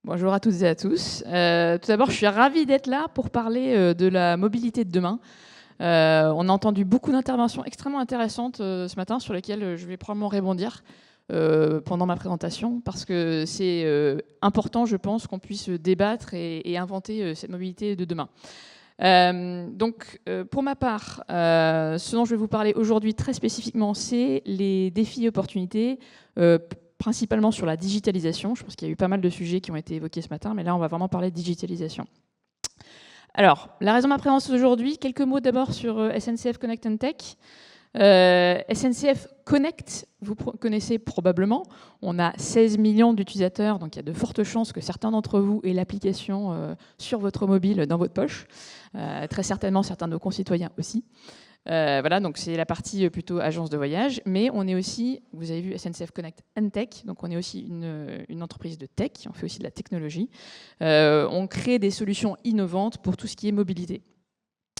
Bonjour à toutes et à tous. Tout d'abord, je suis ravie d'être là pour parler de la mobilité de demain. On a entendu beaucoup d'interventions extrêmement intéressantes ce matin sur lesquelles je vais probablement rebondir pendant ma présentation parce que c'est important, je pense, qu'on puisse débattre et inventer cette mobilité de demain. Pour ma part, ce dont je vais vous parler aujourd'hui très spécifiquement, c'est les défis et opportunités principalement sur la digitalisation. Je pense qu'il y a eu pas mal de sujets qui ont été évoqués ce matin, mais là, on va vraiment parler de digitalisation. Alors, la raison de ma présence aujourd'hui, quelques mots d'abord sur SNCF Connect and Tech. SNCF Connect, vous connaissez probablement. On a 16 millions d'utilisateurs, donc il y a de fortes chances que certains d'entre vous aient l'application sur votre mobile dans votre poche. Très certainement, certains de nos concitoyens aussi. Voilà, donc c'est la partie plutôt agence de voyage, mais on est aussi, vous avez vu SNCF Connect and Tech, donc on est aussi une entreprise de tech, on fait aussi de la technologie. On crée des solutions innovantes pour tout ce qui est mobilité.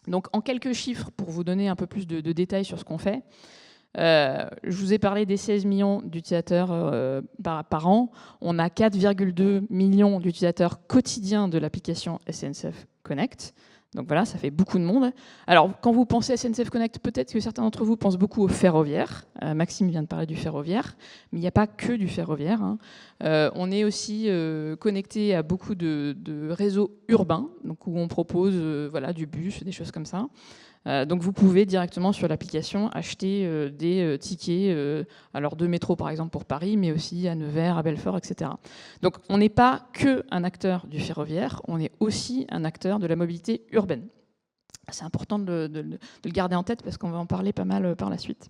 Donc en quelques chiffres, pour vous donner un peu plus de détails sur ce qu'on fait, je vous ai parlé des 16 millions d'utilisateurs par an. On a 4,2 millions d'utilisateurs quotidiens de l'application SNCF Connect. Donc voilà, ça fait beaucoup de monde. Alors, quand vous pensez à SNCF Connect, peut-être que certains d'entre vous pensent beaucoup au ferroviaire. Maxime vient de parler du ferroviaire, mais il n'y a pas que du ferroviaire. On est aussi connecté à beaucoup de réseaux urbains, donc où on propose voilà, du bus, des choses comme ça. Donc vous pouvez directement sur l'application acheter des tickets alors de métro par exemple pour Paris, mais aussi à Nevers, à Belfort, etc. Donc on n'est pas qu'un acteur du ferroviaire, on est aussi un acteur de la mobilité urbaine. C'est important de le garder en tête parce qu'on va en parler pas mal par la suite.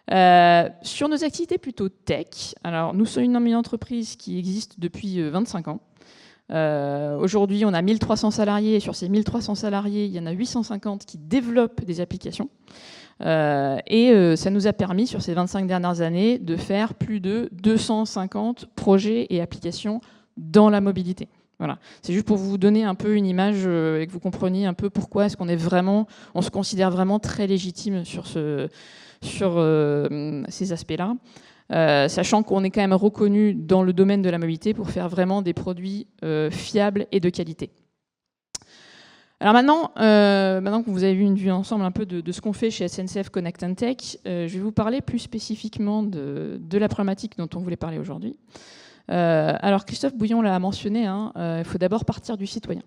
Sur nos activités plutôt tech, alors nous sommes une entreprise qui existe depuis 25 ans. Aujourd'hui, on a 1300 salariés et sur ces 1300 salariés, il y en a 850 qui développent des applications. Ça nous a permis, sur ces 25 dernières années, de faire plus de 250 projets et applications dans la mobilité. Voilà. C'est juste pour vous donner un peu une image et que vous compreniez un peu pourquoi est-ce qu'on est vraiment, on se considère vraiment très légitime sur ces aspects-là. Sachant qu'on est quand même reconnu dans le domaine de la mobilité pour faire vraiment des produits fiables et de qualité. Alors maintenant que vous avez vu une vue ensemble un peu de ce qu'on fait chez SNCF Connect and Tech, je vais vous parler plus spécifiquement de la problématique dont on voulait parler aujourd'hui. Alors Christophe Bouillon l'a mentionné, il faut d'abord partir du citoyen.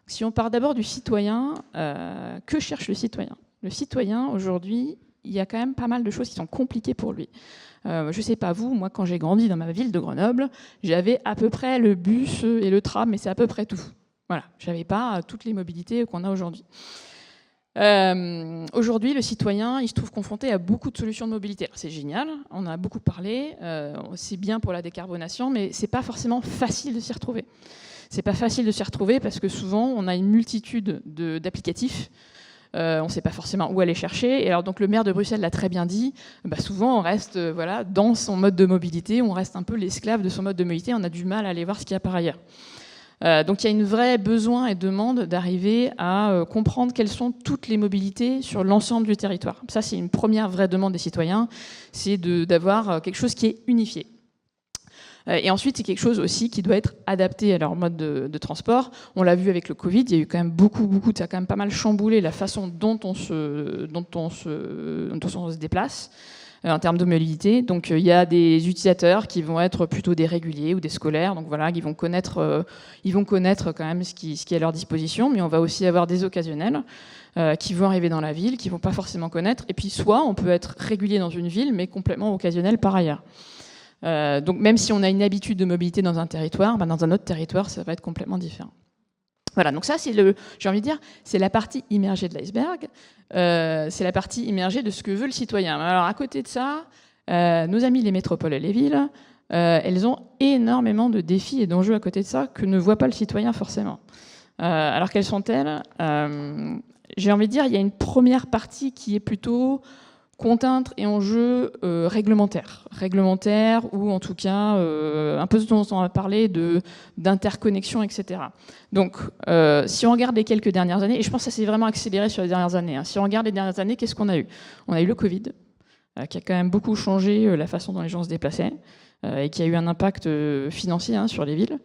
Si on part d'abord du citoyen, que cherche le citoyen? Le citoyen, aujourd'hui, il y a quand même pas mal de choses qui sont compliquées pour lui. Je ne sais pas vous, moi quand j'ai grandi dans ma ville de Grenoble, j'avais à peu près le bus et le tram, mais c'est à peu près tout. Voilà, je n'avais pas toutes les mobilités qu'on a aujourd'hui. Aujourd'hui, le citoyen, il se trouve confronté à beaucoup de solutions de mobilité. C'est génial, on a beaucoup parlé, c'est bien pour la décarbonation, mais ce n'est pas forcément facile de s'y retrouver. C'est pas facile de s'y retrouver parce que souvent, on a une multitude d'applicatifs. On ne sait pas forcément où aller chercher. Et alors, donc, le maire de Bruxelles l'a très bien dit, souvent on reste voilà, dans son mode de mobilité, on reste un peu l'esclave de son mode de mobilité, on a du mal à aller voir ce qu'il y a par ailleurs. Donc il y a une vraie besoin et demande d'arriver à comprendre quelles sont toutes les mobilités sur l'ensemble du territoire. Ça, c'est une première vraie demande des citoyens, c'est d'avoir quelque chose qui est unifié. Et ensuite, c'est quelque chose aussi qui doit être adapté à leur mode de transport. On l'a vu avec le Covid, il y a eu quand même beaucoup, ça a quand même pas mal chamboulé la façon dont on se déplace en termes de mobilité. Donc il y a des utilisateurs qui vont être plutôt des réguliers ou des scolaires, donc voilà, ils vont connaître quand même ce qui est à leur disposition, mais on va aussi avoir des occasionnels qui vont arriver dans la ville, qui vont pas forcément connaître, et puis soit on peut être régulier dans une ville, mais complètement occasionnel par ailleurs. Donc même si on a une habitude de mobilité dans un territoire, dans un autre territoire, ça va être complètement différent. Voilà, donc ça, j'ai envie de dire, c'est la partie immergée de l'iceberg, c'est la partie immergée de ce que veut le citoyen. Alors à côté de ça, nos amis les métropoles et les villes, elles ont énormément de défis et d'enjeux à côté de ça que ne voit pas le citoyen forcément. Alors quelles sont-elles? J'ai envie de dire, il y a une première partie qui est plutôt contraintes et enjeux réglementaires, ou en tout cas un peu ce dont on va parler d'interconnexion, etc. Donc si on regarde les quelques dernières années, et je pense que ça s'est vraiment accéléré sur les dernières années, si on regarde les dernières années, qu'est-ce qu'on a eu? On a eu le Covid, qui a quand même beaucoup changé la façon dont les gens se déplaçaient, et qui a eu un impact financier sur les villes.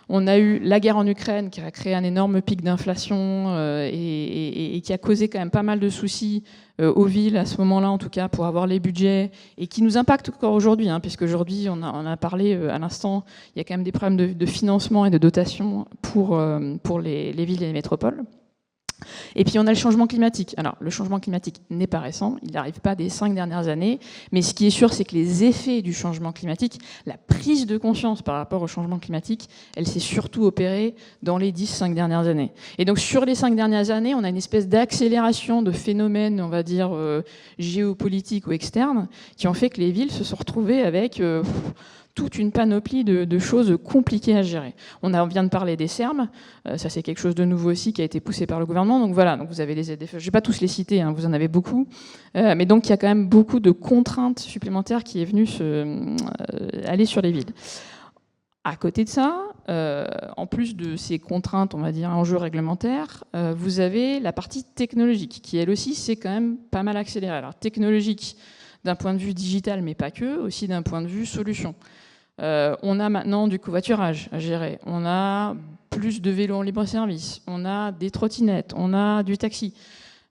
On a eu la guerre en Ukraine qui a créé un énorme pic d'inflation et qui a causé quand même pas mal de soucis aux villes à ce moment-là, en tout cas, pour avoir les budgets, et qui nous impacte encore aujourd'hui, puisque aujourd'hui, on a parlé à l'instant, il y a quand même des problèmes de financement et de dotation pour les villes et les métropoles. Et puis on a le changement climatique. Alors le changement climatique n'est pas récent, il n'arrive pas des 5 dernières années, mais ce qui est sûr, c'est que les effets du changement climatique, la prise de conscience par rapport au changement climatique, elle s'est surtout opérée dans les 10-5 dernières années. Et donc sur les 5 dernières années, on a une espèce d'accélération de phénomènes, on va dire, géopolitiques ou externes, qui ont fait que les villes se sont retrouvées avec toute une panoplie de choses compliquées à gérer. On vient de parler des SERM, ça c'est quelque chose de nouveau aussi qui a été poussé par le gouvernement. Donc voilà, donc vous avez les ZFE, je ne vais pas tous les citer, vous en avez beaucoup, mais donc il y a quand même beaucoup de contraintes supplémentaires qui est venue aller sur les villes. À côté de ça, en plus de ces contraintes, on va dire, enjeux réglementaires, vous avez la partie technologique, qui elle aussi s'est quand même pas mal accélérée. Alors technologique d'un point de vue digital, mais pas que, aussi d'un point de vue solution. On a maintenant du covoiturage à gérer, on a plus de vélos en libre-service, on a des trottinettes, on a du taxi.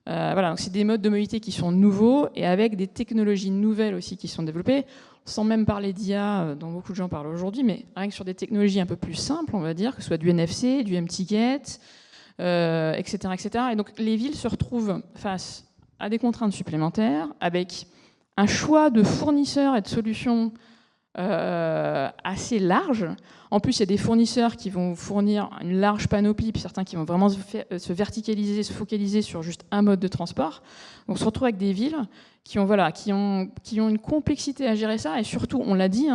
Voilà, donc c'est des modes de mobilité qui sont nouveaux et avec des technologies nouvelles aussi qui sont développées, sans même parler d'IA dont beaucoup de gens parlent aujourd'hui, mais rien que sur des technologies un peu plus simples, on va dire, que ce soit du NFC, du M-Ticket, etc., etc. Et donc les villes se retrouvent face à des contraintes supplémentaires, avec un choix de fournisseurs et de solutions assez large. En plus, il y a des fournisseurs qui vont fournir une large panoplie, puis certains qui vont vraiment se verticaliser, se focaliser sur juste un mode de transport. Donc on se retrouve avec des villes qui ont une complexité à gérer ça, et surtout, on l'a dit,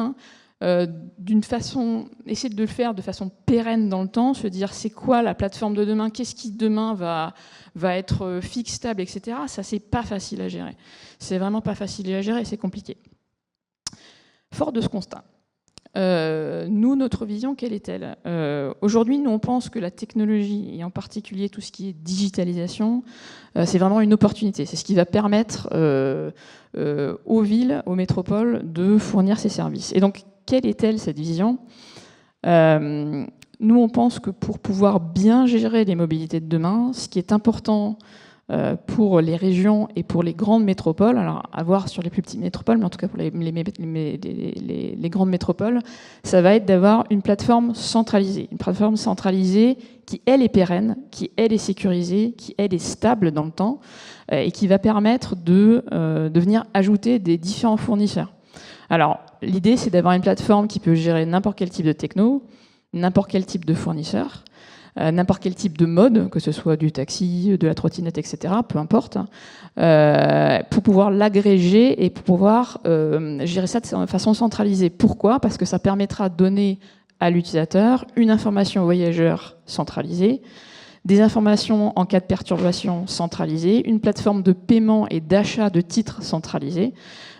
d'une façon, essayer de le faire de façon pérenne dans le temps, se dire c'est quoi la plateforme de demain, qu'est-ce qui demain va être fixe, stable, etc. Ça, c'est pas facile à gérer. C'est vraiment pas facile à gérer, c'est compliqué. Fort de ce constat, nous, notre vision, quelle est-elle ? Aujourd'hui, nous, on pense que la technologie, et en particulier tout ce qui est digitalisation, c'est vraiment une opportunité. C'est ce qui va permettre aux villes, aux métropoles, de fournir ces services. Et donc, quelle est-elle, cette vision ? Nous, on pense que pour pouvoir bien gérer les mobilités de demain, ce qui est important pour les régions et pour les grandes métropoles, alors à voir sur les plus petites métropoles, mais en tout cas pour les grandes métropoles, ça va être d'avoir une plateforme centralisée. Une plateforme centralisée qui, elle, est pérenne, qui, elle, est sécurisée, qui, elle, est stable dans le temps, et qui va permettre de venir ajouter des différents fournisseurs. Alors, l'idée, c'est d'avoir une plateforme qui peut gérer n'importe quel type de techno, n'importe quel type de fournisseur, n'importe quel type de mode, que ce soit du taxi, de la trottinette, etc., peu importe, pour pouvoir l'agréger et pour pouvoir gérer ça de façon centralisée. Pourquoi ? Parce que ça permettra de donner à l'utilisateur une information au voyageur centralisée, des informations en cas de perturbation centralisées, une plateforme de paiement et d'achat de titres centralisée,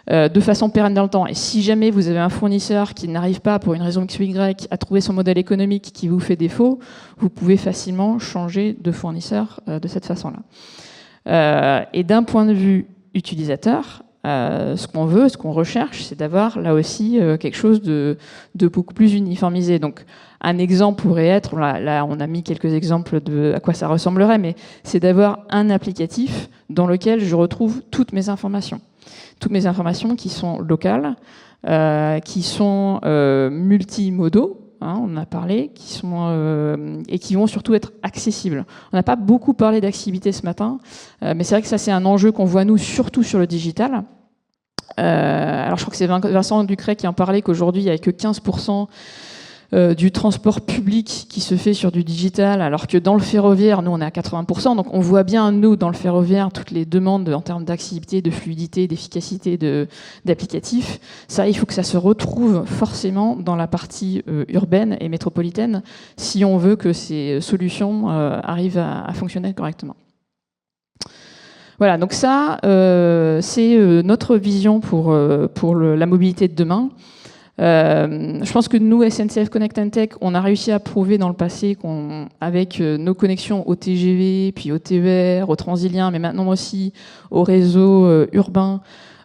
de façon pérenne dans le temps. Et si jamais vous avez un fournisseur qui n'arrive pas, pour une raison X ou Y, à trouver son modèle économique qui vous fait défaut, vous pouvez facilement changer de fournisseur de cette façon-là. Et d'un point de vue utilisateur, ce qu'on veut, ce qu'on recherche, c'est d'avoir là aussi quelque chose de beaucoup plus uniformisé. Donc un exemple pourrait être, là on a mis quelques exemples de à quoi ça ressemblerait, mais c'est d'avoir un applicatif dans lequel je retrouve toutes mes informations qui sont locales, qui sont multimodaux, on en a parlé, et qui vont surtout être accessibles. On n'a pas beaucoup parlé d'accessibilité ce matin, mais c'est vrai que ça c'est un enjeu qu'on voit nous surtout sur le digital. Alors je crois que c'est Vincent Ducret qui en parlait, qu'aujourd'hui il n'y a que 15% du transport public qui se fait sur du digital, alors que dans le ferroviaire, nous on est à 80%, donc on voit bien, nous, dans le ferroviaire, toutes les demandes en termes d'accessibilité, de fluidité, d'efficacité d'applicatifs. Ça, il faut que ça se retrouve forcément dans la partie urbaine et métropolitaine, si on veut que ces solutions arrivent à fonctionner correctement. Voilà, donc ça, c'est notre vision pour la mobilité de demain. Je pense que nous, SNCF Connect and Tech, on a réussi à prouver dans le passé qu'avec nos connexions au TGV, puis au TER, au Transilien, mais maintenant aussi au réseau urbain,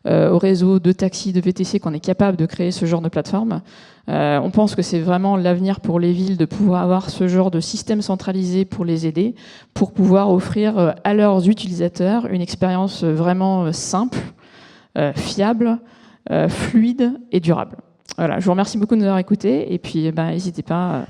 au réseau de taxis, de VTC, qu'on est capable de créer ce genre de plateforme. On pense que c'est vraiment l'avenir pour les villes de pouvoir avoir ce genre de système centralisé pour les aider, pour pouvoir offrir à leurs utilisateurs une expérience vraiment simple, fiable, fluide et durable. Voilà, je vous remercie beaucoup de nous avoir écoutés et puis n'hésitez pas.